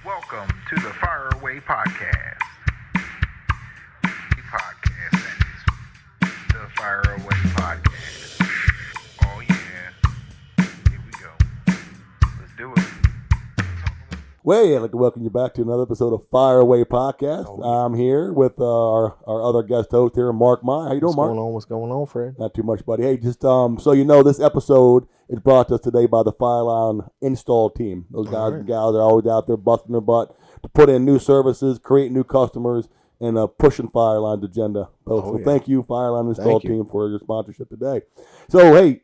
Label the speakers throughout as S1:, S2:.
S1: Welcome to the Fire Away Podcast. Podcast that is the Fire Away Podcast. Oh yeah, here we go. Let's do it.
S2: Well, I'd like to welcome you back to another episode of Fire Away Podcast.
S3: Oh, yeah.
S2: I'm here with our other guest host here, Mark Meyer. How you doing, Mark?
S3: What's going on, Fred?
S2: Not too much, buddy. Hey, just so you know, this episode is brought to us today by the Fireline install team. Those guys and gals are always out there busting their butt to put in new services, create new customers, and pushing Fireline's agenda. So thank you, Fireline install team, for your sponsorship today. So, hey,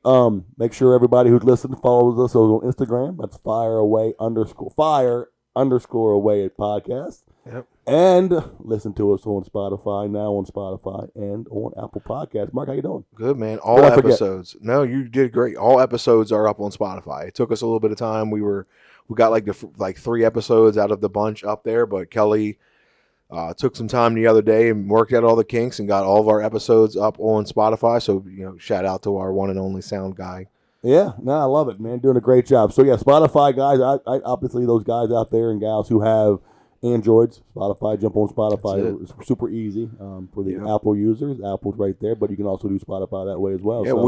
S2: make sure everybody who's listening follows us on Instagram. That's fire underscore away at podcast.
S3: Yep.
S2: And listen to us on Spotify, and on Apple Podcasts. Mark, how you doing?
S3: Good, man. All episodes. No, you did great. All episodes are up on Spotify. It took us a little bit of time. We got like 3 episodes out of the bunch up there, but Kelly took some time the other day and worked out all the kinks and got all of our episodes up on Spotify. So, shout out to our one and only sound guy.
S2: Yeah, no, I love it, man. Doing a great job. So, yeah, Spotify guys, I obviously those guys out there and gals who have Androids, Spotify, jump on Spotify. It's super easy for the Apple users. Apple's right there, but you can also do Spotify that way as well.
S3: Yeah,
S2: so.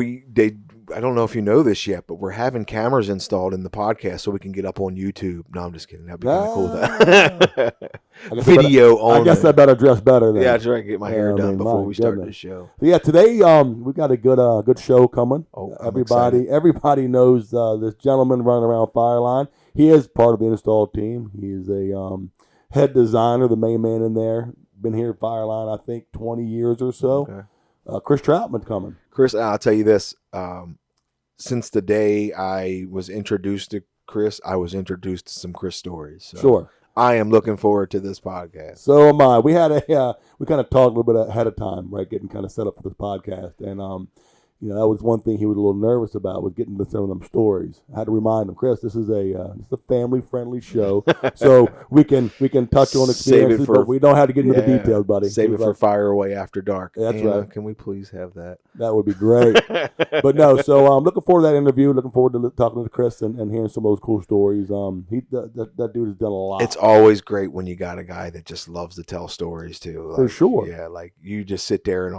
S3: I don't know if you know this yet, but we're having cameras installed in the podcast so we can get up on YouTube. No, I'm just kidding. That'd be kind of cool. Video on.
S2: I guess I better dress better then.
S3: Yeah, I try to get my hair done before we start the show.
S2: So yeah, today we got a good show coming.
S3: Oh,
S2: everybody knows this gentleman running around Fireline. He is part of the install team. He is a head designer, the main man in there. Been here at Fireline, I think, 20 years or so.
S3: Okay.
S2: Chris Troutman coming.
S3: Chris, I'll tell you this. Since the day I was introduced to Chris, I was introduced to some Chris stories. So
S2: sure.
S3: I am looking forward to this podcast.
S2: So am I. We had we kind of talked a little bit ahead of time, right, getting kind of set up for this podcast. And, that was one thing he was a little nervous about, was getting to some of them stories. I had to remind him, Chris, this is a family-friendly show, so we can touch on experiences, but we don't have to get into the details, buddy.
S3: Save it for Fire Away After Dark.
S2: That's right.
S3: Can we please have that?
S2: That would be great. But no, so I'm looking forward to that interview. Looking forward to talking to Chris and hearing some of those cool stories. That dude has done a lot.
S3: It's always great when you got a guy that just loves to tell stories too.
S2: For sure.
S3: Yeah, like you just sit there and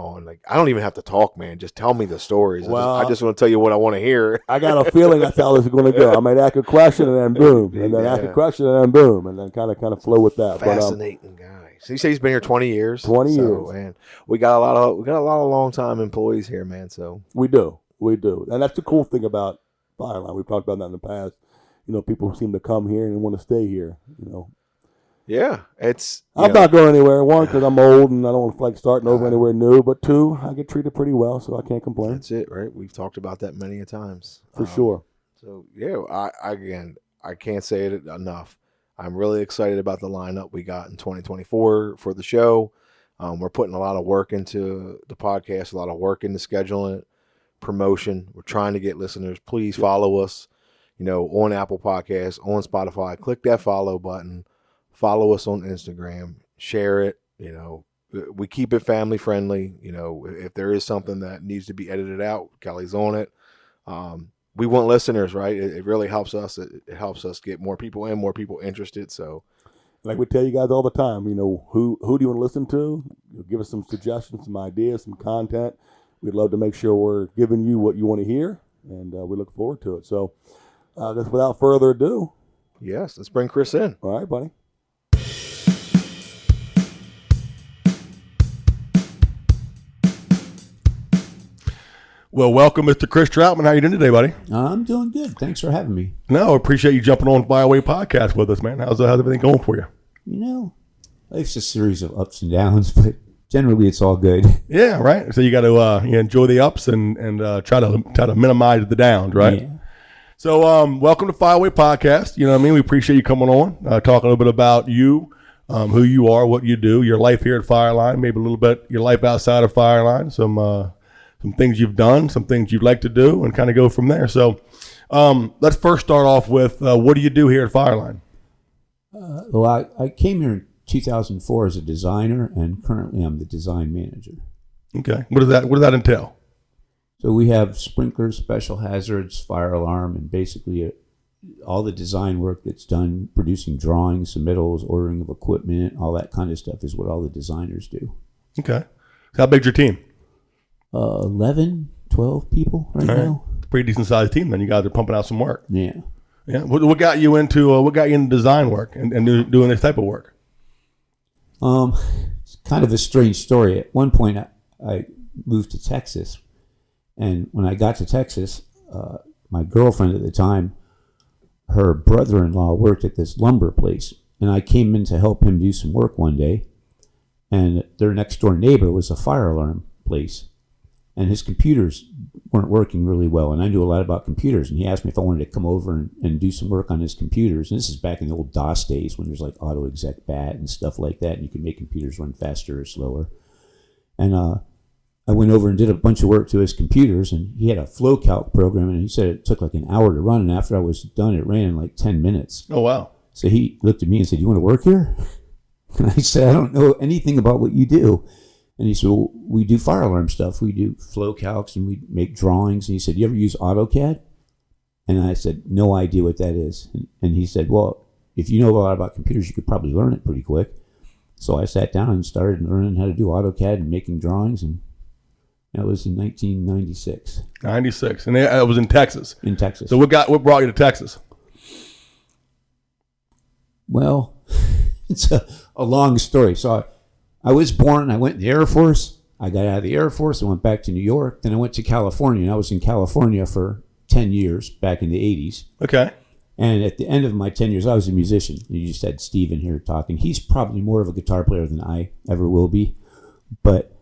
S3: I don't even have to talk, man. Just tell me the stories. Well, I just want to tell you what I want to hear.
S2: I got a feeling that's how this is going to go. I might ask a question and then boom, and then ask a question and then boom, and then kind of flow with that.
S3: Fascinating guy. So you say he's been here 20 years.
S2: 20 years,
S3: man. We got a lot of long time employees here, man. So
S2: we do, and that's the cool thing about Fireline. We've talked about that in the past. People seem to come here and want to stay here.
S3: Yeah,
S2: I'm not going anywhere. 1, because I'm old and I don't like starting over anywhere new. But 2, I get treated pretty well, so I can't complain.
S3: That's it, right? We've talked about that many a times.
S2: For sure.
S3: So, yeah, I can't say it enough. I'm really excited about the lineup we got in 2024 for the show. We're putting a lot of work into the podcast, a lot of work into scheduling it, promotion. We're trying to get listeners. Please follow us, on Apple Podcasts, on Spotify. Click that follow button. Follow us on Instagram, share it. We keep it family friendly. If there is something that needs to be edited out, Kelly's on it. We want listeners, right? It really helps us. It helps us get more people in, more people interested. So,
S2: like we tell you guys all the time, who do you want to listen to? Give us some suggestions, some ideas, some content. We'd love to make sure we're giving you what you want to hear, and we look forward to it. So, I guess without further ado,
S3: yes, let's bring Chris in.
S2: All right, buddy. Well, welcome, Mr. Chris Troutman. How you doing today, buddy?
S4: I'm doing good. Thanks for having me.
S2: No, I appreciate you jumping on Fire Away Podcast with us, man. How's everything going for you?
S4: Life's a series of ups and downs, but generally it's all good.
S2: Yeah, right. So you got to enjoy the ups and try to minimize the downs, right? Yeah. So welcome to Fire Away Podcast. You know what I mean? We appreciate you coming on, talking a little bit about you, who you are, what you do, your life here at Fireline, maybe a little bit your life outside of Fireline, some things you've done, some things you'd like to do, and kind of go from there. So let's first start off with what do you do here at Fireline?
S4: I came here in 2004 as a designer, and currently I'm the design manager.
S2: Okay. What does that entail?
S4: So we have sprinklers, special hazards, fire alarm, and basically all the design work that's done, producing drawings, submittals, ordering of equipment, all that kind of stuff is what all the designers do.
S2: Okay. So how big's your team?
S4: 11, 12 people right now.
S2: Pretty decent sized team. Then you guys are pumping out some work.
S4: Yeah.
S2: Yeah. What got you into design work and doing this type of work?
S4: It's kind of a strange story. At one point, I moved to Texas, and when I got to Texas, my girlfriend at the time, her brother-in-law worked at this lumber place, and I came in to help him do some work one day, and their next door neighbor was a fire alarm place, and his computers weren't working really well, and I knew a lot about computers, and he asked me if I wanted to come over and do some work on his computers. And this is back in the old DOS days when there's like auto exec bat and stuff like that, and you can make computers run faster or slower. And I went over and did a bunch of work to his computers, and he had a flow calc program, and he said it took like an hour to run, and after I was done, it ran in like 10 minutes.
S2: Oh, wow.
S4: So he looked at me and said, "You want to work here?" And I said, "I don't know anything about what you do." And he said, "Well, we do fire alarm stuff. We do flow calcs and we make drawings." And he said, "You ever use AutoCAD?" And I said, "No idea what that is." And he said, "Well, if you know a lot about computers, you could probably learn it pretty quick." So I sat down and started learning how to do AutoCAD and making drawings. And that was in 1996.
S2: 96. And I was in Texas.
S4: In Texas.
S2: So what brought you to Texas?
S4: Well, it's a long story. So I was born, I went in the Air Force. I got out of the Air Force. I went back to New York. Then I went to California. And I was in California for 10 years back in the 80s.
S2: Okay.
S4: And at the end of my 10 years, I was a musician. You just had Steve in here talking. He's probably more of a guitar player than I ever will be. But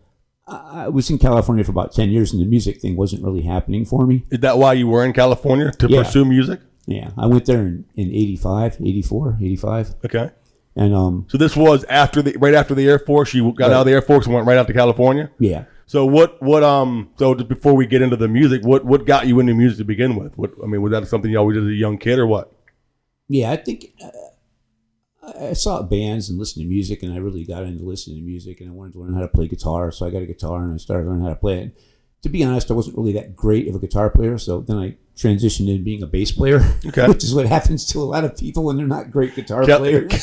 S4: I was in California for about 10 years, and the music thing wasn't really happening for me.
S2: Is that why you were in California, to pursue music?
S4: Yeah. I went there in 85.
S2: Okay.
S4: And
S2: so this was right after the Air Force. You got out of the Air Force and went right out to California.
S4: Yeah.
S2: So so just before we get into the music, what got you into music to begin with? Was that something you always did as a young kid or what?
S4: Yeah, I think I saw bands and listened to music, and I really got into listening to music, and I wanted to learn how to play guitar. So I got a guitar and I started learning how to play it. To be honest, I wasn't really that great of a guitar player, so then I transitioned into being a bass player, which is what happens to a lot of people when they're not great guitar players.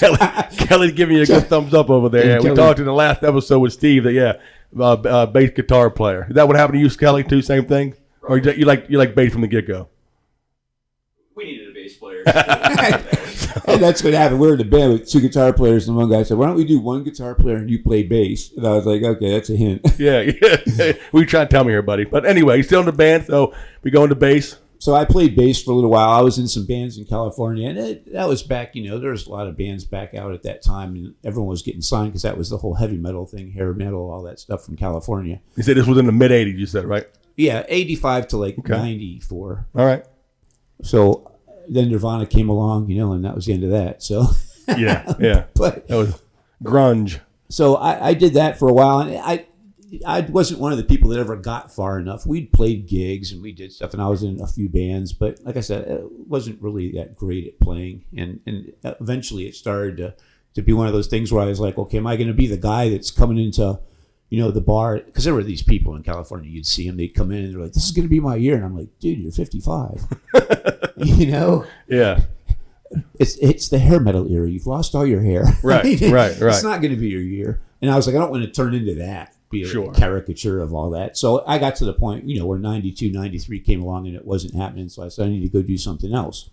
S2: Kelly's giving you a good thumbs up over there. Yeah, we talked in the last episode with Steve that bass guitar player. Is that what happened to you, Kelly? Too, same thing, or you like bass from the get go?
S5: We needed a bass player.
S4: And that's what happened. We were in a band with two guitar players, and one guy said, "Why don't we do one guitar player and you play bass?" And I was like, "Okay, that's a hint."
S2: Yeah. We try to tell me here, buddy. But anyway, still in the band, so we go into bass.
S4: So I played bass for a little while. I was in some bands in California, and that was back, there was a lot of bands back out at that time, and everyone was getting signed because that was the whole heavy metal thing, hair metal, all that stuff from California.
S2: You said this was in the mid 80s, you said, right?
S4: Yeah, 85 to 94.
S2: All right.
S4: So then Nirvana came along, and that was the end of that. So
S2: yeah.
S4: But
S2: that was grunge.
S4: So I did that for a while, and I wasn't one of the people that ever got far enough. We'd played gigs and we did stuff, and I was in a few bands, but like I said, it wasn't really that great at playing. And eventually it started to be one of those things where I was like, okay, am I going to be the guy that's coming into, the bar? Because there were these people in California, you'd see them, they'd come in and they're like, "This is going to be my year." And I'm like, "Dude, you're 55.
S2: Yeah.
S4: It's the hair metal era. You've lost all your hair.
S2: Right.
S4: It's not going to be your year. And I was like, I don't want to turn into that. Be a caricature of all that. So I got to the point, where 92, 93 came along and it wasn't happening. So I said, I need to go do something else.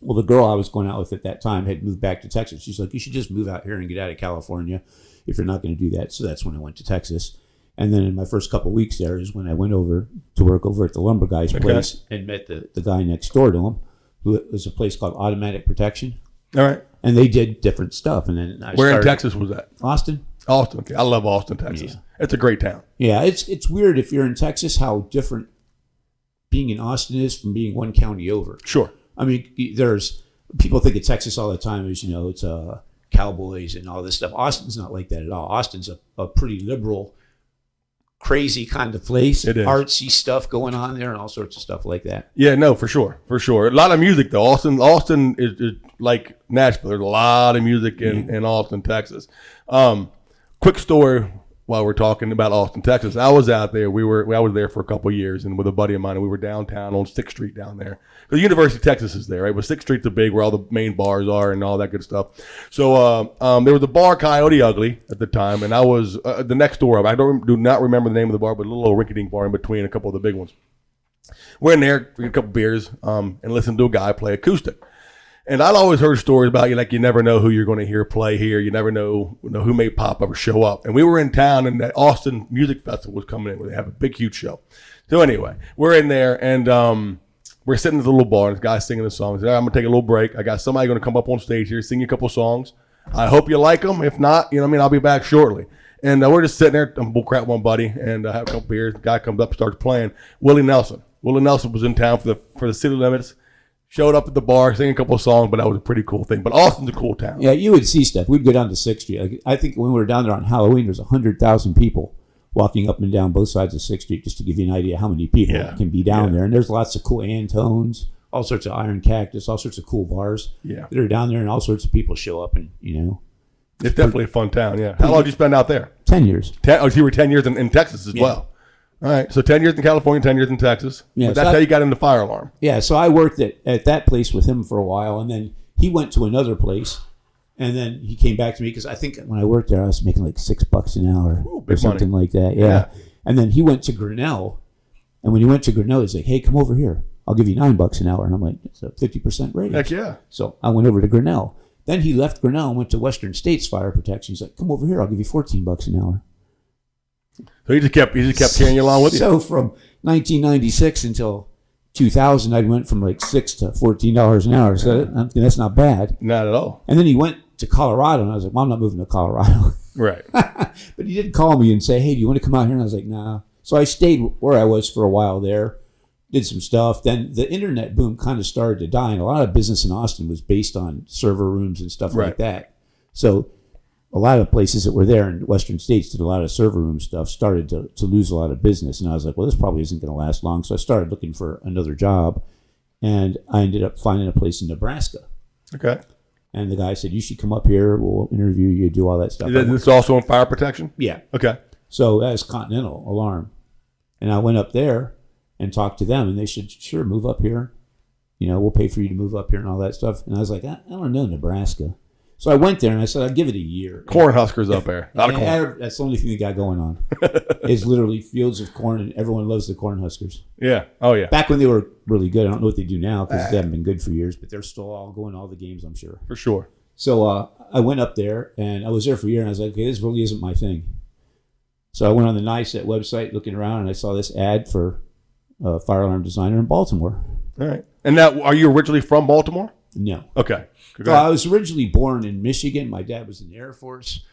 S4: Well, the girl I was going out with at that time had moved back to Texas. She's like, "You should just move out here and get out of California if you're not going to do that." So that's when I went to Texas. And then in my first couple of weeks there is when I went over to work over at the lumber guy's place and met the guy next door to him, who was a place called Automatic Protection.
S2: All right.
S4: And they did different stuff. And then
S2: Where in Texas was that?
S4: Austin.
S2: Austin. Okay. I love Austin, Texas.
S4: Yeah.
S2: It's a great town.
S4: Yeah, it's weird if you're in Texas how different being in Austin is from being one county over.
S2: Sure.
S4: I mean, there's people think of Texas all the time as it's cowboys and all this stuff. Austin's not like that at all. Austin's a pretty liberal, crazy kind of place.
S2: It is.
S4: Artsy stuff going on there and all sorts of stuff like that.
S2: Yeah, no, for sure. A lot of music though. Austin is like Nashville. There's a lot of music in Austin, Texas. Quick story. while we're talking about Austin, Texas. I was out there. I was there for a couple of years, and with a buddy of mine, and we were downtown on 6th Street down there. Because the University of Texas is there, right? But 6th Street's the big where all the main bars are and all that good stuff. So there was a bar, Coyote Ugly, at the time, and I was the next door up. I do not remember the name of the bar, but a little rinky-dink bar in between a couple of the big ones. We're in there, drink a couple beers, and listen to a guy play acoustic. And I'd always heard stories about you never know who you're going to hear play here. You never know who may pop up or show up. And we were in town, and that Austin Music Festival was coming in where they have a big, huge show. So anyway, we're in there, and we're sitting at the little bar, and this guy's singing the song. He said, I'm going to take a little break. I got somebody going to come up on stage here, sing you a couple songs. I hope you like them. If not, I'll be back shortly. And we're just sitting there. I'm bullcrap one buddy, and I have a couple beers. The guy comes up and starts playing. Willie Nelson. Willie Nelson was in town for the City Limits. Showed up at the bar, singing a couple of songs, but that was a pretty cool thing. But Austin's a cool town.
S4: Yeah, you would see stuff. We'd go down to 6th Street. Like, I think when we were down there on Halloween, there's 100,000 people walking up and down both sides of 6th Street, just to give you an idea how many people can be down there. And there's lots of cool Antones, all sorts of Iron Cactus, all sorts of cool bars that are down there, and all sorts of people show up. And,
S2: it's definitely a fun town, yeah. How long did you spend out there?
S4: 10 years.
S2: So you were 10 years in Texas as well. All right, so 10 years in California, 10 years in Texas.
S4: Yeah,
S2: but that's how you got into fire alarm.
S4: Yeah, so I worked at that place with him for a while, and then he went to another place, and then he came back to me because I think when I worked there, I was making like $6 an hour or something like that. Yeah. And then he went to Grinnell, and when he went to Grinnell, he's like, hey, come over here. I'll give you $9 an hour. And I'm like, it's a 50% raise.
S2: Heck yeah.
S4: So I went over to Grinnell. Then he left Grinnell and went to Western States Fire Protection. He's like, come over here. I'll give you $14 an hour.
S2: So he just kept carrying you along with you.
S4: So from 1996 until 2000, I went from like $6 to $14 an hour. So that's not bad.
S2: Not at all.
S4: And then he went to Colorado, and I was like, well, I'm not moving to Colorado.
S2: Right.
S4: But he did call me and say, hey, do you want to come out here? And I was like, nah. So I stayed where I was for a while there, did some stuff. Then the internet boom kind of started to die, and a lot of business in Austin was based on server rooms and stuff like that. So a lot of places that were there in Western States did a lot of server room stuff, started to lose a lot of business. And I was like, well, this probably isn't going to last long. So I started looking for another job, and I ended up finding a place in Nebraska.
S2: Okay.
S4: And the guy said, you should come up here. We'll interview you, do all that stuff.
S2: It's also in fire protection?
S4: Yeah.
S2: Okay.
S4: So that was Continental Alarm. And I went up there and talked to them, and they said, sure, move up here. We'll pay for you to move up here and all that stuff. And I was like, I don't know Nebraska. So I went there, and I said, I'd give it a year.
S2: Corn huskers up there. A lot of corn.
S4: That's the only thing they got going on. It's literally fields of corn, and everyone loves the corn huskers.
S2: Yeah. Oh, yeah.
S4: Back when they were really good. I don't know what they do now because they haven't been good for years, but they're still all going all the games, I'm sure.
S2: For sure.
S4: So I went up there, and I was there for a year, and I was like, okay, this really isn't my thing. So I went on the NICET website looking around, and I saw this ad for a fire alarm designer in Baltimore.
S2: All right. And now, are you originally from Baltimore?
S4: No.
S2: Okay.
S4: So I was originally born in Michigan. My dad was in the Air Force.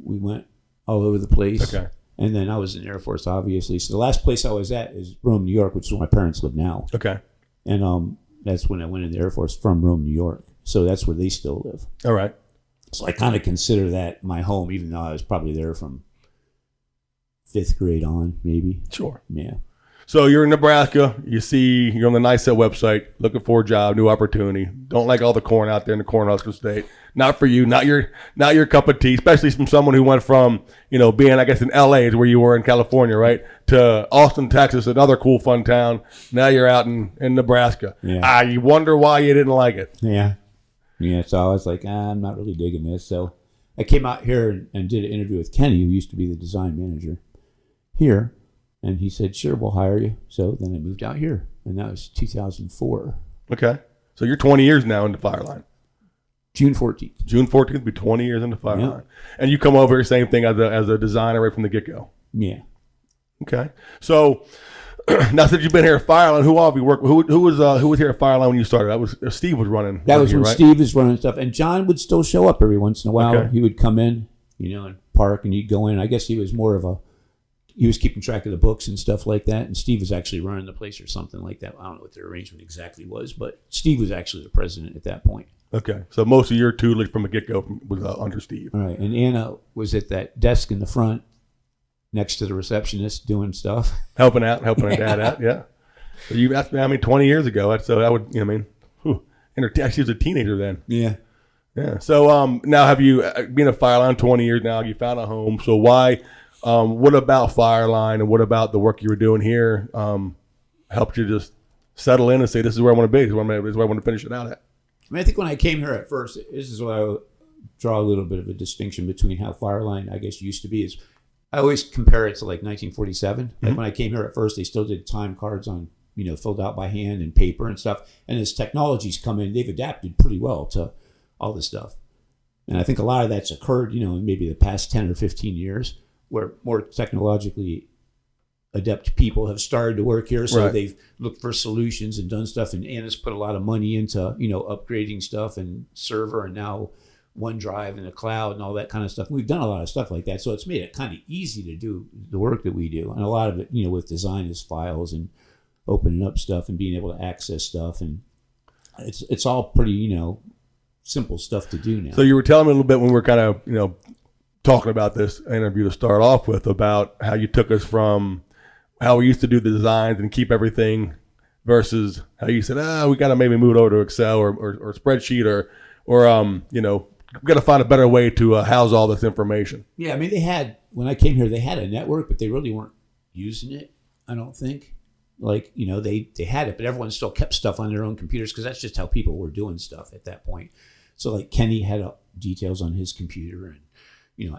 S4: We went all over the place.
S2: Okay.
S4: And then I was in the Air Force, obviously. So the last place I was at is Rome, New York, which is where my parents live now.
S2: Okay.
S4: And that's when I went in the Air Force from Rome, New York. So that's where they still live.
S2: All right.
S4: So I kind of consider that my home, even though I was probably there from 5th grade on, maybe.
S2: Sure.
S4: Yeah.
S2: So you're in Nebraska. You're on the NICET website looking for a job, new opportunity. Don't like all the corn out there in the Cornhusker State. Not for you. Not your cup of tea. Especially from someone who went from being, I guess, in LA is where you were in California, right, to Austin, Texas, another cool, fun town. Now you're out in Nebraska.
S4: Yeah.
S2: You wonder why you didn't like it.
S4: Yeah. Yeah. So I was like, I'm not really digging this. So I came out here and did an interview with Kenny, who used to be the design manager here. And he said, sure, we'll hire you. So then I moved out here, and that was 2004.
S2: Okay. So you're 20 years now into Fireline.
S4: June 14th.
S2: June 14th will be 20 years into Fireline. Yeah. And you come over, same thing as a designer right from the get-go.
S4: Yeah.
S2: Okay. So now since you've been here at Fireline, who all have you worked with? Who was here at Fireline when you started? That was Steve was running.
S4: That was when
S2: right?
S4: Steve was running stuff. And John would still show up every once in a while.
S2: Okay.
S4: He would come in, and park, and he'd go in. I guess he was more of he was keeping track of the books and stuff like that. And Steve was actually running the place or something like that. I don't know what their arrangement exactly was, but Steve was actually the president at that point.
S2: Okay. So most of your tutelage from the get-go was under Steve.
S4: All right. And Anna was at that desk in the front next to the receptionist doing stuff.
S2: Helping her dad out, yeah. So you asked me, 20 years ago. So that would, she was a teenager then.
S4: Yeah.
S2: Yeah. So now have you been a Fireline 20 years now? You found a home. So why What about Fireline and what about the work you were doing here helped you just settle in and say, this is where I want to be, this is where I want to finish it out at?
S4: I mean, I think when I came here at first, this is why I draw a little bit of a distinction between how Fireline, I guess, used to be. Is I always compare it to like 1947. Like when I came here at first, they still did time cards on, filled out by hand and paper and stuff. And as technology's come in, they've adapted pretty well to all this stuff. And I think a lot of that's occurred, in maybe the past 10 or 15 years, where more technologically adept people have started to work here. So they've looked for solutions and done stuff. And Anna's put a lot of money into, upgrading stuff and server and now OneDrive and the cloud and all that kind of stuff. We've done a lot of stuff like that. So it's made it kind of easy to do the work that we do. And a lot of it, with design is files and opening up stuff and being able to access stuff. And it's all pretty, simple stuff to do now.
S2: So you were telling me a little bit when we were kind of, talking about this interview to start off with about how you took us from how we used to do the designs and keep everything versus how you said, we got to maybe move it over to Excel or spreadsheet or we got to find a better way to house all this information.
S4: Yeah, I mean, when I came here, they had a network, but they really weren't using it, I don't think. Like, they had it, but everyone still kept stuff on their own computers because that's just how people were doing stuff at that point. So, like, Kenny had details on his computer, and,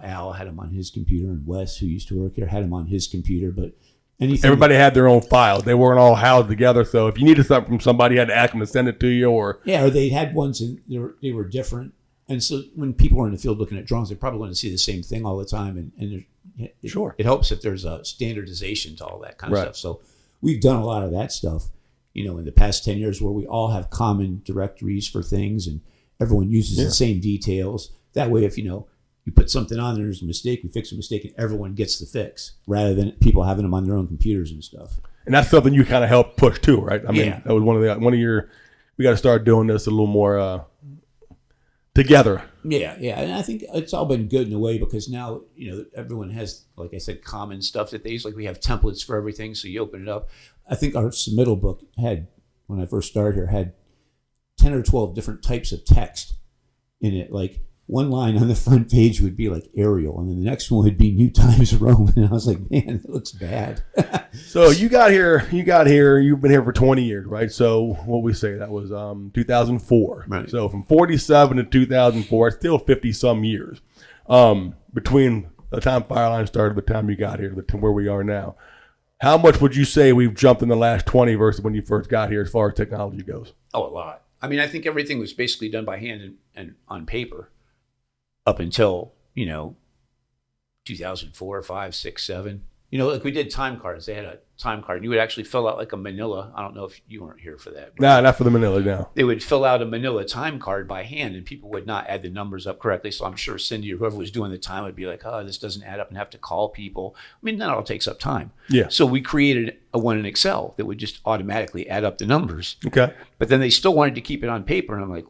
S4: Al had them on his computer, and Wes, who used to work here, had them on his computer, but everybody
S2: had their own files. They weren't all housed together. So if you needed something from somebody, you had to ask them to send it to you, or
S4: they had ones and they were different. And so when people are in the field looking at drawings, they probably want to see the same thing all the time. And it helps if there's a standardization to all that kind of stuff. So we've done a lot of that stuff, in the past 10 years where we all have common directories for things and everyone uses the same details. That way, if you put something on there's a mistake, we fix a mistake, and everyone gets the fix rather than people having them on their own computers and stuff.
S2: And that's something you kind of helped push too, right? I mean, that was one of your. We got to start doing this a little more together.
S4: Yeah, and I think it's all been good in a way because now everyone has, like I said, common stuff that they use. Like we have templates for everything, so you open it up. I think our submittal book when I first started here, had 10 or 12 different types of text in it. Like one line on the front page would be like Arial, and then the next one would be New Times Roman. And I was like, man, that looks bad.
S2: So you got here, you've been here for 20 years, right? So what we say, that was 2004.
S4: Right.
S2: So from 47 to 2004, it's still 50 some years between the time Fireline started, the time you got here, to where we are now. How much would you say we've jumped in the last 20 versus when you first got here as far as technology goes?
S4: Oh, a lot. I mean, I think everything was basically done by hand and on paper up until, 2004, 5, 6, 7. Like we did time cards. They had a time card. You would actually fill out like a manila. I don't know if you weren't here for that.
S2: No, not for the manila, no.
S4: They would fill out a manila time card by hand, and people would not add the numbers up correctly. So I'm sure Cindy or whoever was doing the time would be like, oh, this doesn't add up, and have to call people. I mean, that all takes up time.
S2: Yeah.
S4: So we created a one in Excel that would just automatically add up the numbers.
S2: Okay.
S4: But then they still wanted to keep it on paper. And I'm like,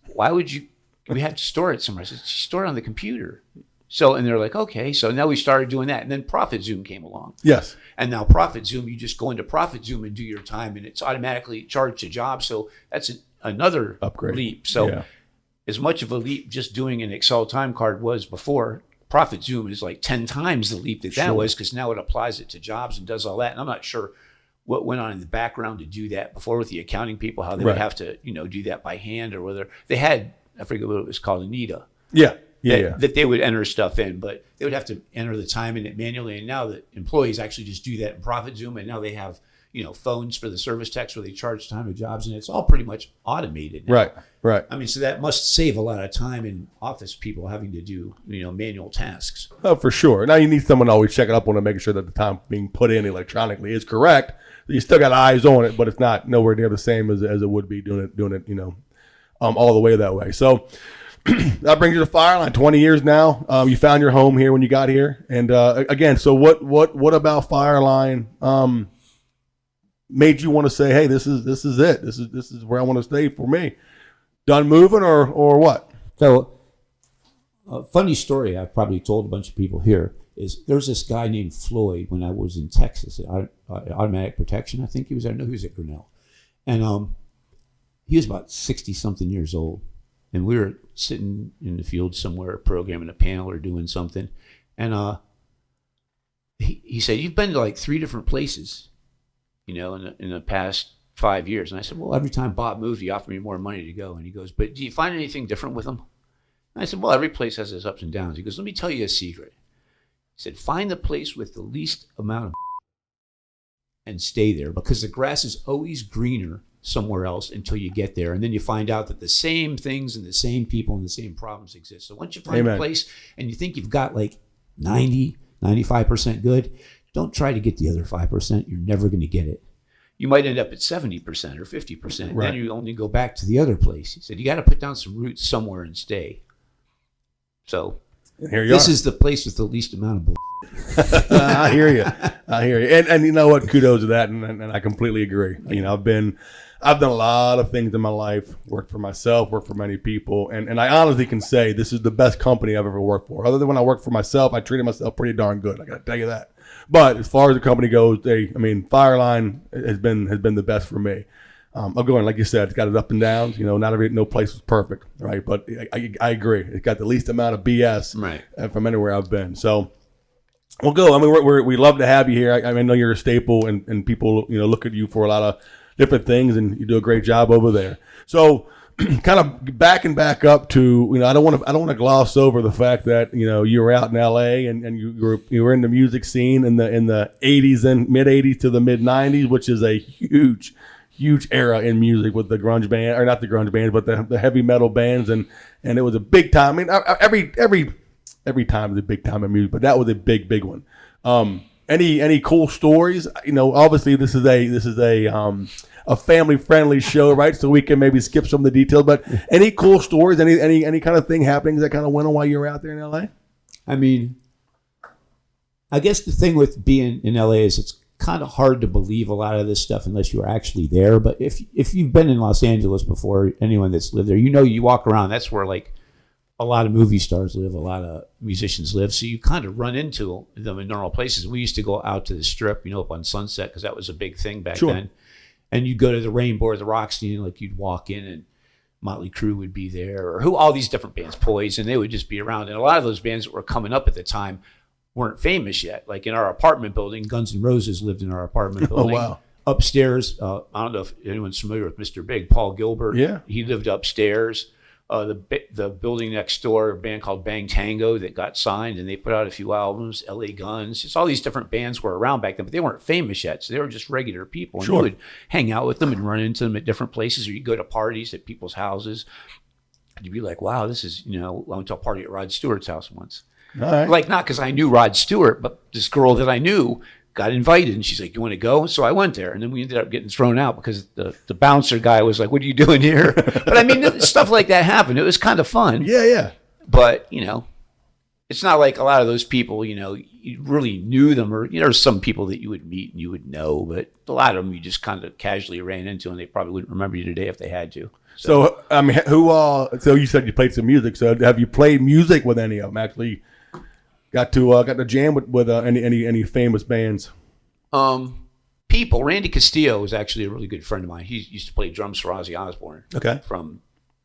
S4: why would you? We had to store it somewhere. I said, store it on the computer. So, and they're like, okay. So now we started doing that. And then Profit Zoom came along.
S2: Yes.
S4: And now Profit Zoom, you just go into Profit Zoom and do your time, and it's automatically charged to jobs. So that's another
S2: upgrade.
S4: Leap. So as much of a leap just doing an Excel time card was before, Profit Zoom is like 10 times the leap that was, because now it applies it to jobs and does all that. And I'm not sure what went on in the background to do that before with the accounting people, how they would have to, do that by hand, or whether they had, I forget what it was called, Anita. That they would enter stuff in, but they would have to enter the time in it manually. And now the employees actually just do that in Profit Zoom. And now they have, phones for the service techs where they charge time of jobs, and it's all pretty much automated now.
S2: Right.
S4: I mean, so that must save a lot of time in office people having to do, manual tasks.
S2: Oh, for sure. Now you need someone always checking up on it, making sure that the time being put in electronically is correct. You still got eyes on it, but it's not nowhere near the same as it would be doing it, all the way that way. So that brings you to Fireline. 20 years now. You found your home here when you got here, and again, so what about Fireline made you want to say, hey, this is it. This is where I want to stay for me. Done moving or what?
S4: So, a funny story I've probably told a bunch of people here is there's this guy named Floyd when I was in Texas at Automatic Protection. I think he was. I know he was at Grinnell, and he was about 60-something years old. And we were sitting in the field somewhere, programming a panel or doing something. And he said, you've been to like 3 different places, in the past 5 years. And I said, well, every time Bob moved, he offered me more money to go. And he goes, but do you find anything different with him? And I said, well, every place has its ups and downs. He goes, let me tell you a secret. He said, find the place with the least amount of and stay there, because the grass is always greener somewhere else until you get there. And then you find out that the same things and the same people and the same problems exist. So once you find a place and you think you've got like 90, 95% good, don't try to get the other 5%. You're never going to get it. You might end up at 70% or 50%. Right. Then you only go back to the other place. He said, you got to put down some roots somewhere and stay. So this is the place with the least amount of bull.
S2: I hear you. And you know what? Kudos to that. And I completely agree. I've done a lot of things in my life, worked for myself, worked for many people. And I honestly can say this is the best company I've ever worked for. Other than when I worked for myself, I treated myself pretty darn good. I got to tell you that. But as far as the company goes, Fireline has been the best for me. I'm going, like you said, it's got its up and downs. No place was perfect, right? But I agree. It's got the least amount of BS from anywhere I've been. So we'll go. We love to have you here. I know you're a staple, and people look at you for a lot of different things, and you do a great job over there. So kind of backing back up to I don't want to gloss over the fact that you were out in LA and you were in the music scene in the 80s and mid 80s to the mid 90s, which is a huge era in music with the grunge band, or not the grunge bands, but the heavy metal bands, and it was a big time. Every time is a big time in music, but that was a big one. Any cool stories? Obviously this is a family friendly show, right? So we can maybe skip some of the details. But any cool stories? Any kind of thing happening that kind of went on while you were out there in LA?
S4: I guess the thing with being in LA is it's kind of hard to believe a lot of this stuff unless you were actually there. But if you've been in Los Angeles before, anyone that's lived there, you walk around. That's where like a lot of movie stars live, a lot of musicians live. So you kind of run into them in normal places. We used to go out to the Strip, up on Sunset, because that was a big thing back then. And you'd go to the Rainbow or the Roxy, and you'd walk in and Motley Crue would be there, or all these different bands, Poison, they would just be around. And a lot of those bands that were coming up at the time weren't famous yet. Like in our apartment building, Guns N' Roses lived in our apartment building. Oh, wow. Upstairs, I don't know if anyone's familiar with Mr. Big, Paul Gilbert. Yeah. He lived upstairs. The building next door, a band called Bang Tango that got signed, and they put out a few albums. LA Guns, just all these different bands were around back then, but they weren't famous yet, so they were just regular people. And you would hang out with them and run into them at different places, or you go to parties at people's houses. And you'd be like, "Wow, this is." I went to a party at Rod Stewart's house once. All right. Like, not because I knew Rod Stewart, but this girl that I knew got invited, and she's like, "You want to go?" So I went there, and then we ended up getting thrown out because the bouncer guy was like, "What are you doing here?" But stuff like that happened. It was kind of fun. Yeah. But it's not like a lot of those people. You really knew them, or there's some people that you would meet and you would know, but a lot of them you just kind of casually ran into, and they probably wouldn't remember you today if they had to.
S2: So who all? So you said you played some music. So have you played music with any of them? Actually, got to jam with any famous bands?
S4: People. Randy Castillo was actually a really good friend of mine. He used to play drums for Ozzy Osbourne. Okay. From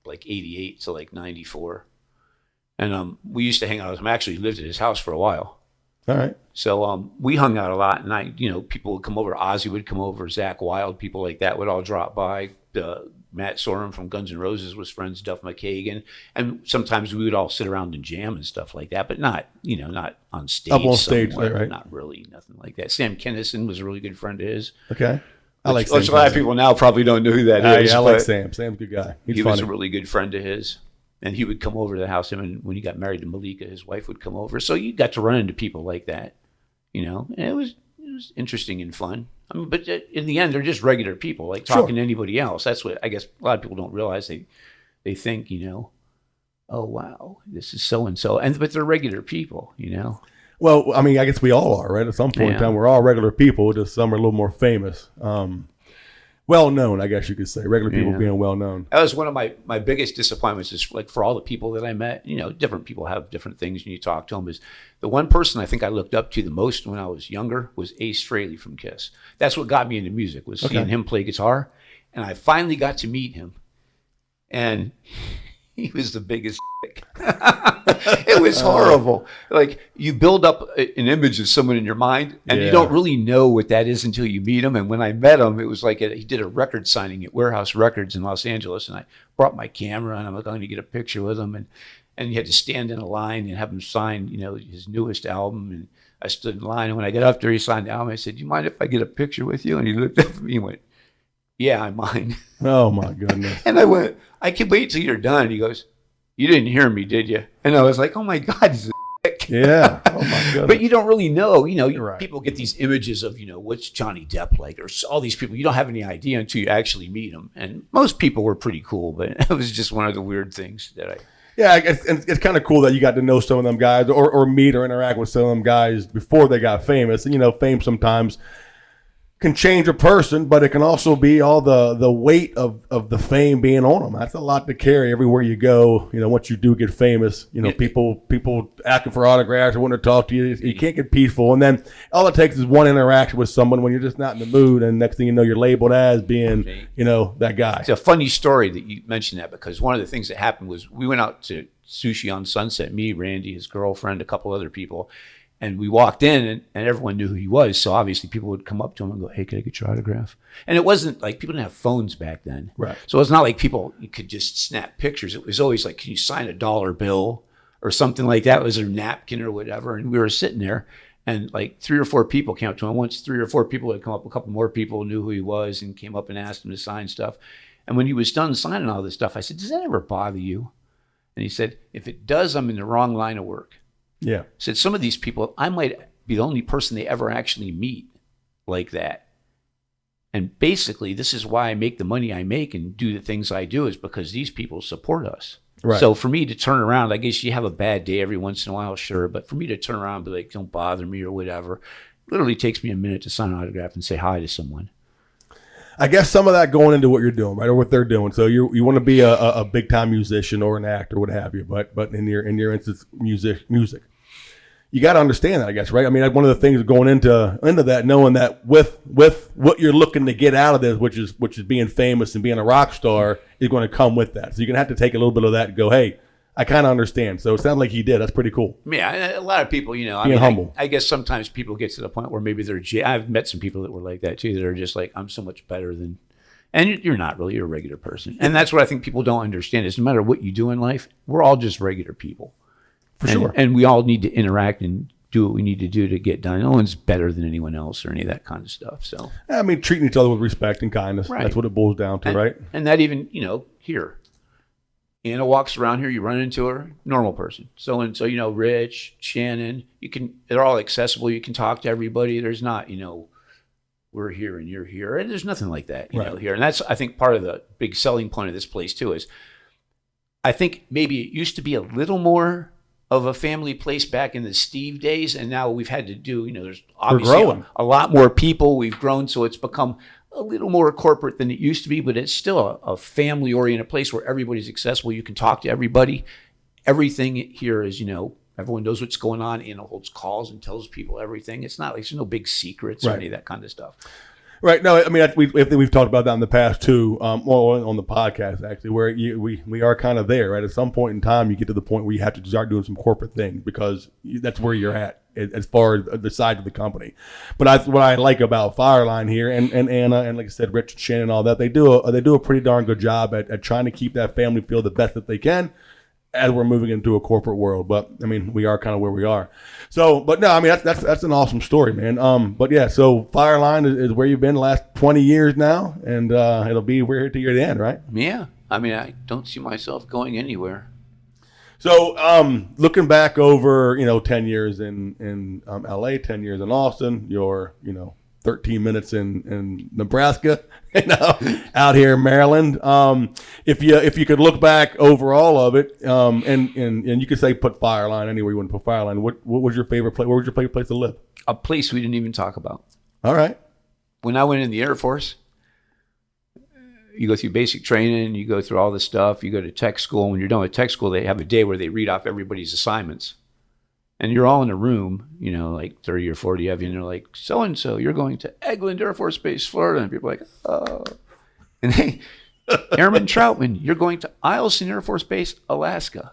S4: like 88 to like 94. And we used to hang out with him. I actually lived at his house for a while. All right. So we hung out a lot, and people would come over. Ozzy would come over. Zakk Wylde, people like that would all drop by. Matt Sorum from Guns N' Roses was friends, Duff McKagan, and sometimes we would all sit around and jam and stuff like that, but not on stage.
S2: Up on stage, right?
S4: Not really, nothing like that. Sam Kinison was a really good friend of his.
S2: Okay. I like Sam.
S4: Which a lot of people now probably don't know who that is.
S2: Yeah, I like Sam. Sam's a good guy.
S4: He was a really good friend of his. And he would come over to the house. And when he got married to Malika, his wife would come over. So you got to run into people like that, and it was interesting and fun. But in the end, they're just regular people, like talking to anybody else. That's what I guess a lot of people don't realize. They think, oh wow, this is so and so, but they're regular people,
S2: Well, I guess we all are, right? At some point in time, we're all regular people. Just some are a little more famous. Well known, I guess you could say. Regular people being well known.
S4: That was one of my biggest disappointments. Is like for all the people that I met. Different people have different things, and you talk to them. Is the one person I think I looked up to the most when I was younger was Ace Frehley from Kiss. That's what got me into music, was seeing him play guitar, and I finally got to meet him, and
S6: he was the biggest dick. It was horrible. Like, you build up an image of someone in your mind, and you don't really know what that is until you meet him. And when I met him, it was like he did a record signing at Warehouse Records in Los Angeles, and I brought my camera, and I'm like, I'm going to get a picture with him, and you had to stand in a line and have him sign, his newest album. And I stood in line, and when I got up there, he signed the album. I said, "Do you mind if I get a picture with you?" And he looked up at me and went, "Yeah, I mind."
S2: Oh my goodness.
S6: And I went, "I can wait till you're done." And he goes, "You didn't hear me, did you?" And I was like, "Oh my God, he's a dick."
S2: Yeah. Oh my goodness.
S6: But you don't really know.
S2: Right.
S6: People get these images of, what's Johnny Depp like, or all these people. You don't have any idea until you actually meet them. And most people were pretty cool, but it was just one of the weird things that I.
S2: Yeah, it's kind of cool that you got to know some of them guys or meet or interact with some of them guys before they got famous. And, fame sometimes can change a person, but it can also be all the weight of the fame being on them. That's a lot to carry everywhere you go. Once you do get famous, people asking for autographs or wanting to talk to you. You can't get peaceful. And then all it takes is one interaction with someone when you're just not in the mood. And next thing you know, you're labeled as being, that guy.
S6: It's a funny story that you mentioned that, because one of the things that happened was we went out to Sushi on Sunset, me, Randy, his girlfriend, a couple other people. And we walked in, and everyone knew who he was. So obviously people would come up to him and go, "Hey, can I get your autograph?" And it wasn't like, people didn't have phones back then.
S2: Right.
S6: So it's not like you could just snap pictures. It was always like, "Can you sign a $1 bill?" or something like that. It was a napkin or whatever. And we were sitting there, and like 3 or 4 people came up to him. Once 3 or 4 people had come up, a couple more people knew who he was and came up and asked him to sign stuff. And when he was done signing all this stuff, I said, "Does that ever bother you?" And he said, "If it does, I'm in the wrong line of work."
S2: Yeah.
S6: He said, "Some of these people, I might be the only person they ever actually meet like that. And basically, this is why I make the money I make and do the things I do, is because these people support us."
S2: Right.
S6: So for me to turn around, I guess you have a bad day every once in a while, sure. But for me to turn around and be like, "Don't bother me," or whatever, literally takes me a minute to sign an autograph and say hi to someone.
S2: I guess some of that going into what you're doing, right, or what they're doing. So you want to be a big time musician or an actor, what have you. But in your instance, music. You got to understand that, I guess, right? I mean, one of the things going into that, knowing that with what you're looking to get out of this, which is being famous and being a rock star, is going to come with that. So you're going to have to take a little bit of that and go, "Hey, I kind of understand." So it sounds like he did. That's pretty cool.
S6: Yeah, a lot of people, being
S2: humble.
S6: I guess sometimes people get to the point where maybe I've met some people that were like that too, that are just like, "I'm so much better than," and you're not really, you're a regular person. And that's what I think people don't understand is no matter what you do in life, we're all just regular people.
S2: For sure.
S6: And we all need to interact and do what we need to do to get done. No one's better than anyone else or any of that kind of stuff. So
S2: I mean, treating each other with respect and kindness.
S6: Right.
S2: That's what it boils down to, right?
S6: And that even, here. Anna walks around here, you run into her, normal person. So and so, Rich, Shannon, they're all accessible. You can talk to everybody. There's not, we're here and you're here. And there's nothing like that, here. And that's, I think, part of the big selling point of this place too, is I think maybe it used to be a little more of a family place back in the Steve days, and now we've had to do, there's obviously a lot more people. We've grown, so it's become a little more corporate than it used to be, but it's still a family-oriented place where everybody's accessible. You can talk to everybody. Everything here is, everyone knows what's going on. Anna holds calls and tells people everything. It's not like there's no big secrets or any of that kind of stuff.
S2: Right. No, I mean, we've talked about that in the past too, on the podcast actually, where we are kind of there, right? At some point in time, you get to the point where you have to start doing some corporate things because that's where you're at as far as the side of the company. But what I like about Fireline here and Anna and like I said, Rich and Shannon and all that, they do a pretty darn good job at trying to keep that family feel the best that they can as we're moving into a corporate world. But I mean, we are kind of where we are. So, but no, I mean, that's an awesome story, man. But yeah, so Fireline is where you've been the last 20 years now, and we're here to the end, right?
S6: Yeah. I mean, I don't see myself going anywhere.
S2: So, looking back over, 10 years in LA, 10 years in Austin, your, 13 minutes in Nebraska, out here in Maryland. If you could look back over all of it, and you could say put Fireline anywhere you want to put Fireline. What was your favorite place? Where was your favorite place to live?
S6: A place we didn't even talk about.
S2: All right.
S6: When I went in the Air Force, you go through basic training, you go through all this stuff, you go to tech school. When you're done with tech school, they have a day where they read off everybody's assignments. And you're all in a room, like 30 or 40 of you, and they're like, so-and-so, you're going to Eglin Air Force Base, Florida. And people are like, oh. And Airman Troutman, you're going to Eielson Air Force Base, Alaska.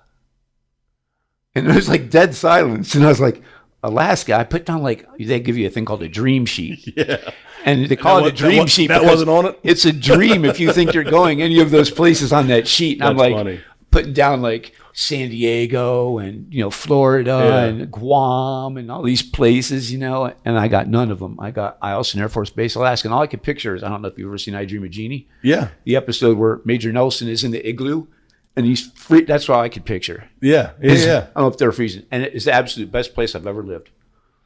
S6: And there was like dead silence. And I was like, Alaska? I put down like, they give you a thing called a dream sheet.
S2: Yeah.
S6: And they call it a dream sheet.
S2: That
S6: because
S2: wasn't on it?
S6: It's a dream if you think you're going any of those places on that sheet. And I'm
S2: That's
S6: like
S2: funny.
S6: putting down like San Diego and, Florida and Guam and all these places, and I got none of them. I got Eielson Air Force Base, Alaska. And all I could picture is, I don't know if you've ever seen I Dream of Jeannie.
S2: Yeah.
S6: The episode where Major Nelson is in the igloo and he's free. That's all I could picture.
S2: Yeah.
S6: I don't know if they're freezing. And it's the absolute best place I've ever lived.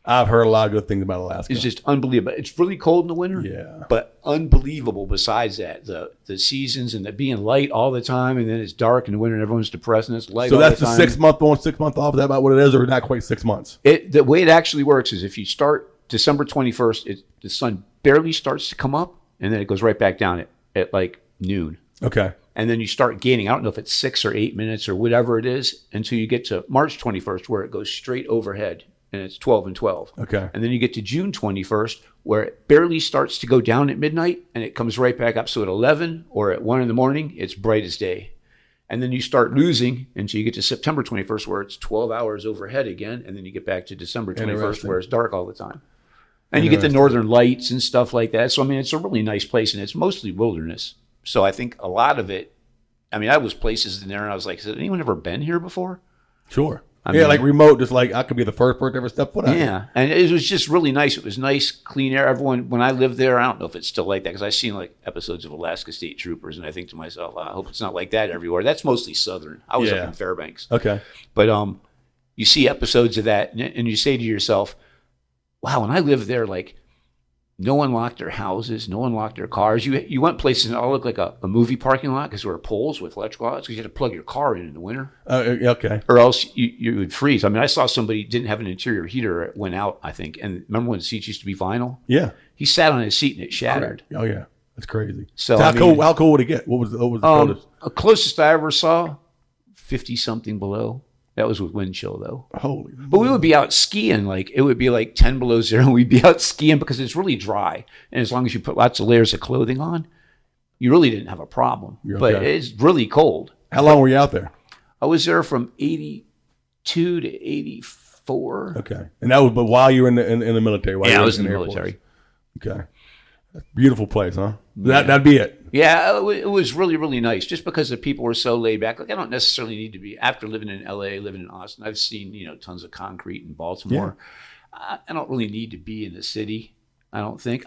S2: I've heard a lot of good things about Alaska.
S6: It's just unbelievable. It's really cold in the winter.
S2: Yeah.
S6: But unbelievable besides that. The seasons and the being light all the time, and then it's dark in the winter and everyone's depressed and it's light
S2: So
S6: all
S2: that's
S6: the
S2: the
S6: time.
S2: 6 month on, 6 month off. Is that about what it is, or not quite 6 months?
S6: The way it actually works is if you start December 21st, the sun barely starts to come up, and then it goes right back down at like noon.
S2: Okay.
S6: And then you start gaining, I don't know if it's 6 or 8 minutes or whatever it is, until you get to March 21st, where it goes straight overhead, and it's 12 and 12.
S2: Okay.
S6: And then you get to June 21st, where it barely starts to go down at midnight, and it comes right back up. So at 11 or at 1 in the morning, it's bright as day. And then you start losing until you get to September 21st, where it's 12 hours overhead again, and then you get back to December 21st,
S2: Interesting.
S6: where it's dark all the time. And you get the northern lights and stuff like that. So, I mean, it's a really nice place, and it's mostly wilderness. So I think a lot of it, I mean, I was places in there, and I was like, has anyone ever been here before?
S2: Sure.
S6: I
S2: Yeah,
S6: mean-
S2: like remote, just like I could be the first person to ever step foot out.
S6: Yeah, and it was just really nice. It was nice, clean air. Everyone, when I lived there, I don't know if it's still like that, because I've seen like episodes of Alaska State Troopers, and I think to myself, I hope it's not like that everywhere. That's mostly southern. I was
S2: Yeah.
S6: up in Fairbanks.
S2: Okay.
S6: But you see episodes of that, and you say to yourself, wow, when I lived there, like, no one locked their houses, no one locked their cars. You went places and it all looked like a movie parking lot, because there were poles with electrical outlets, because you had to plug your car in the winter,
S2: Okay.
S6: or else you would freeze. I mean, I saw somebody didn't have an interior heater, it went out, I think. And remember when the seats used to be vinyl?
S2: Yeah.
S6: He sat on his seat and it shattered.
S2: Oh yeah. That's crazy.
S6: So,
S2: how
S6: I mean-
S2: cold? How cold would it get? What was the coldest?
S6: Closest I ever saw, 50 something below. That was with wind chill though.
S2: Holy.
S6: But we would be out skiing, like it would be like 10 below zero. And we'd be out skiing because it's really dry. And as long as you put lots of layers of clothing on, you really didn't have a problem.
S2: You're
S6: But
S2: okay.
S6: it's really cold.
S2: How long were you out there?
S6: I was there from 82 to 84.
S2: Okay. And that was, but while you were in the military. While you
S6: Yeah, I
S2: were
S6: was in the
S2: Air Force.
S6: military.
S2: Okay. Beautiful place, huh? That'd be it.
S6: Yeah, it was really, really nice just because the people were so laid back. Like, I don't necessarily need to be, after living in LA, living in Austin, I've seen, tons of concrete in Baltimore. I don't really need to be in the city, I don't think.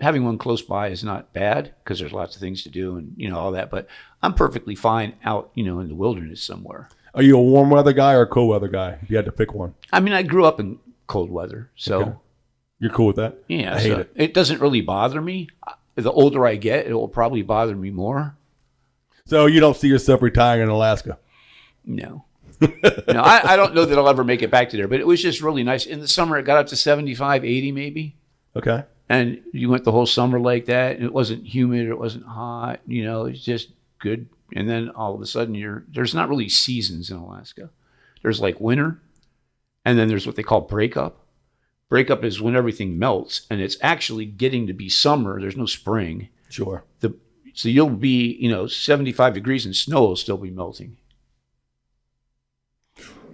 S6: Having one close by is not bad because there's lots of things to do and, all that. But I'm perfectly fine out, in the wilderness somewhere.
S2: Are you a warm weather guy or a cold weather guy? If you had to pick one.
S6: I mean, I grew up in cold weather, so...
S2: Okay. You're cool with that?
S6: Yeah,
S2: I hate
S6: so
S2: it.
S6: it doesn't really bother me. The older I get, it will probably bother me more.
S2: So you don't see yourself retiring in Alaska?
S6: No. No, I don't know that I'll ever make it back to there, but it was just really nice. In the summer, it got up to 75, 80 maybe.
S2: Okay.
S6: And you went the whole summer like that. And it wasn't humid. It wasn't hot. It's just good. And then all of a sudden, there's not really seasons in Alaska. There's like winter, and then there's what they call breakup. Breakup is when everything melts, and it's actually getting to be summer. There's no spring.
S2: Sure.
S6: So you'll be, 75 degrees and snow will still be melting.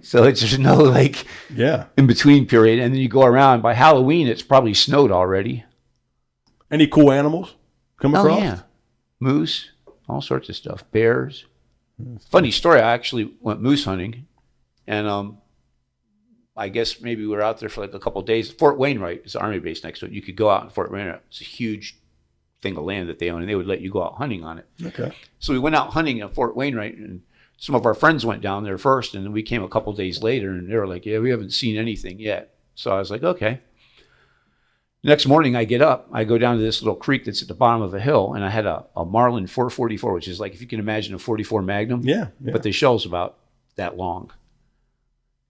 S6: So it's just no like
S2: Yeah.
S6: in between period. And then you go around by Halloween, it's probably snowed already.
S2: Any cool animals come across?
S6: Oh, yeah. Moose, all sorts of stuff. Bears. Funny story. I actually went moose hunting, and I guess maybe we were out there for like a couple of days. Fort Wainwright is the Army base next to it. You could go out in Fort Wainwright. It's a huge thing of land that they own, and they would let you go out hunting on it.
S2: Okay.
S6: So we went out hunting at Fort Wainwright, and some of our friends went down there first, and then we came a couple of days later, and they were like, yeah, we haven't seen anything yet. So I was like, okay. Next morning, I get up. I go down to this little creek that's at the bottom of a hill, and I had a Marlin 444, which is like, if you can imagine a 44 Magnum.
S2: Yeah.
S6: But the shell's about that long.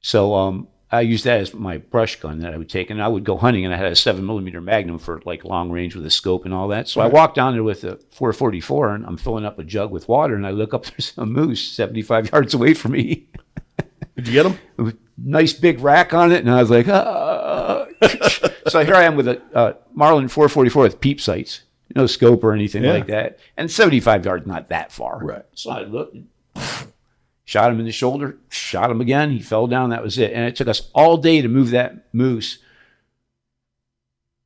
S6: So I used that as my brush gun that I would take, and I would go hunting, and I had a 7mm Magnum for like long range with a scope and all that. So I walked down there with a 444, and I'm filling up a jug with water, and I look up, there's a moose 75 yards away from me.
S2: Did you get them?
S6: With nice big rack on it, and I was like, So here I am with a Marlin 444 with peep sights, no scope or anything
S2: Yeah.
S6: like that. And 75 yards, not that far.
S2: Right.
S6: So I looked, shot him in the shoulder, shot him again. He fell down. That was it. And it took us all day to move that moose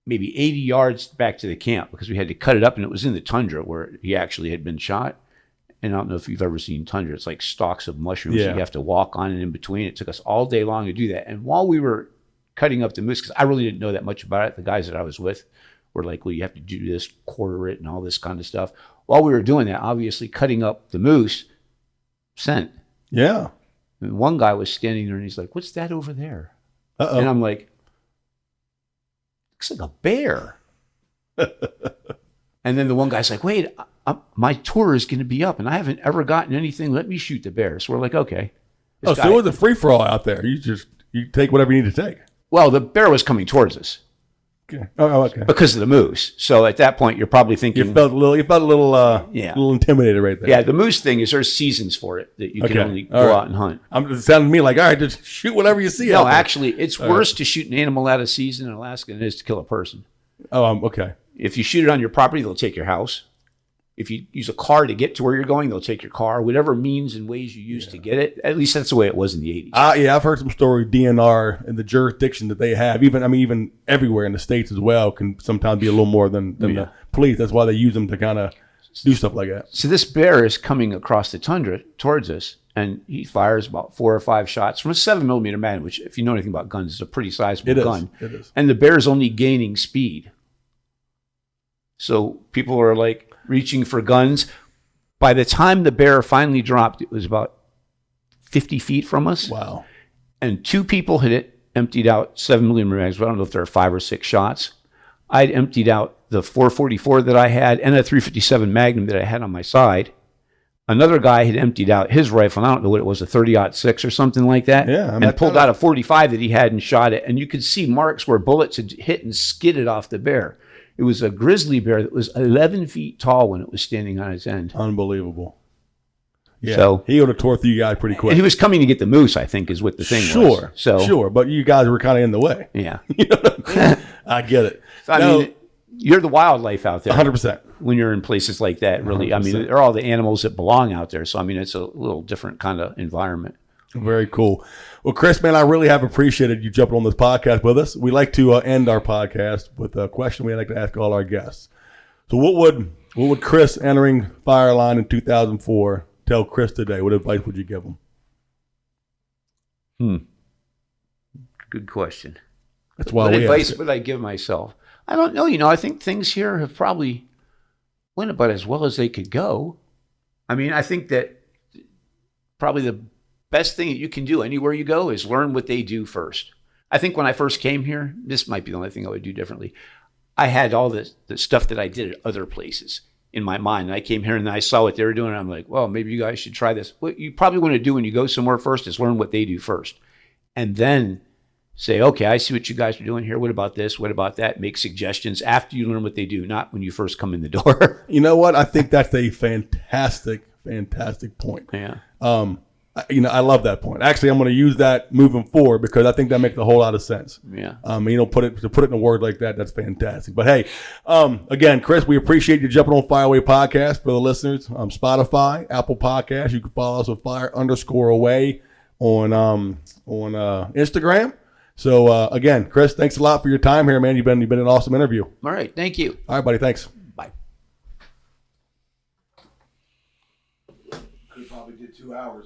S6: maybe 80 yards back to the camp because we had to cut it up, and it was in the tundra where he actually had been shot. And I don't know if you've ever seen tundra. It's like stalks of mushrooms.
S2: Yeah.
S6: You have to walk on and in between. It took us all day long to do that. And while we were cutting up the moose, because I really didn't know that much about it, the guys that I was with were like, well, you have to do this, quarter it, and all this kind of stuff. While we were doing that, obviously cutting up the moose, scent.
S2: Yeah.
S6: And one guy was standing there, and he's like, what's that over there?
S2: Uh-oh.
S6: And I'm like, looks like a bear. And then the one guy's like, wait, my tour is going to be up, and I haven't ever gotten anything. Let me shoot the bear. So we're like, okay. This
S2: So it was a free-for-all out there. You take whatever you need to take.
S6: Well, the bear was coming towards us
S2: Okay. Oh, okay.
S6: because of the moose. So at that point, you're probably thinking,
S2: You felt a little,
S6: Yeah.
S2: a little intimidated right there.
S6: yeah, the moose thing is there's seasons for it that you can
S2: Okay.
S6: only
S2: All
S6: go
S2: right.
S6: out and hunt.
S2: It sounded to me like, all right, just shoot whatever you see.
S6: No,
S2: out there.
S6: actually, it's worse to shoot an animal out of season in Alaska than it is to kill a person.
S2: Oh, okay.
S6: If you shoot it on your property, they'll take your house. If you use a car to get to where you're going, they'll take your car. Whatever means and ways you use to get it. At least that's the way it was in the 80s.
S2: Yeah, I've heard some story DNR and the jurisdiction that they have. Even everywhere in the States as well can sometimes be a little more than the police. That's why they use them to kind of do stuff like that.
S6: So this bear is coming across the tundra towards us, and he fires about 4 or 5 shots from a 7mm Magnum, which, if you know anything about guns, is a pretty sizable
S2: It is.
S6: gun.
S2: It is.
S6: And the bear's only gaining speed. So people are like reaching for guns. By the time the bear finally dropped, it was about 50 feet from us.
S2: Wow.
S6: And 2 people had it emptied out 7mm mags. I don't know if there are 5 or 6 shots. I'd emptied out the 444 that I had and a 357 Magnum that I had on my side. Another guy had emptied out his rifle. And I don't know what it was, a 30-06 or something like that.
S2: Yeah,
S6: and pulled out a 45 that he had and shot it. And you could see marks where bullets had hit and skidded off the bear. It was a grizzly bear that was 11 feet tall when it was standing on its end.
S2: Unbelievable. Yeah.
S6: So-
S2: he would have tore through you guys pretty quick.
S6: And he was coming to get the moose, I think, is what the thing was.
S2: Sure. But you guys were kind of in the way.
S6: Yeah.
S2: You know what I mean? I get it.
S6: I mean, you're the wildlife out there.
S2: 100%.
S6: When you're in places like that, really. I mean,
S2: 100%.
S6: they're all the animals that belong out there. So, I mean, it's a little different kind of environment.
S2: Very cool. Well, Chris, man, I really have appreciated you jumping on this podcast with us. We like to end our podcast with a question we like to ask all our guests. So what would Chris entering Fireline in 2004 tell Chris today? What advice would you give him?
S6: Good question.
S2: That's why
S6: What
S2: we
S6: advice
S2: asked it.
S6: would I give myself? I don't know. I think things here have probably went about as well as they could go. I mean, I think that probably the best thing that you can do anywhere you go is learn what they do first. I think when I first came here, this might be the only thing I would do differently. I had all the stuff that I did at other places in my mind. And I came here and I saw what they were doing. And I'm like, well, maybe you guys should try this. What you probably want to do when you go somewhere first is learn what they do first. And then say, okay, I see what you guys are doing here. What about this? What about that? Make suggestions after you learn what they do, not when you first come in the door.
S2: You know what? I think that's a fantastic point.
S6: Yeah.
S2: I love that point. Actually, I'm going to use that moving forward because I think that makes a whole lot of sense.
S6: Yeah.
S2: Put it in a word like that. That's fantastic. But hey, again, Chris, we appreciate you jumping on Fireaway Podcast for the listeners. Spotify, Apple Podcasts. You can follow us with Fire_away on Instagram. So again, Chris, thanks a lot for your time here, man. You've been an awesome interview.
S6: All right. Thank you.
S2: All right, buddy. Thanks.
S6: Bye.
S3: Could probably did 2 hours.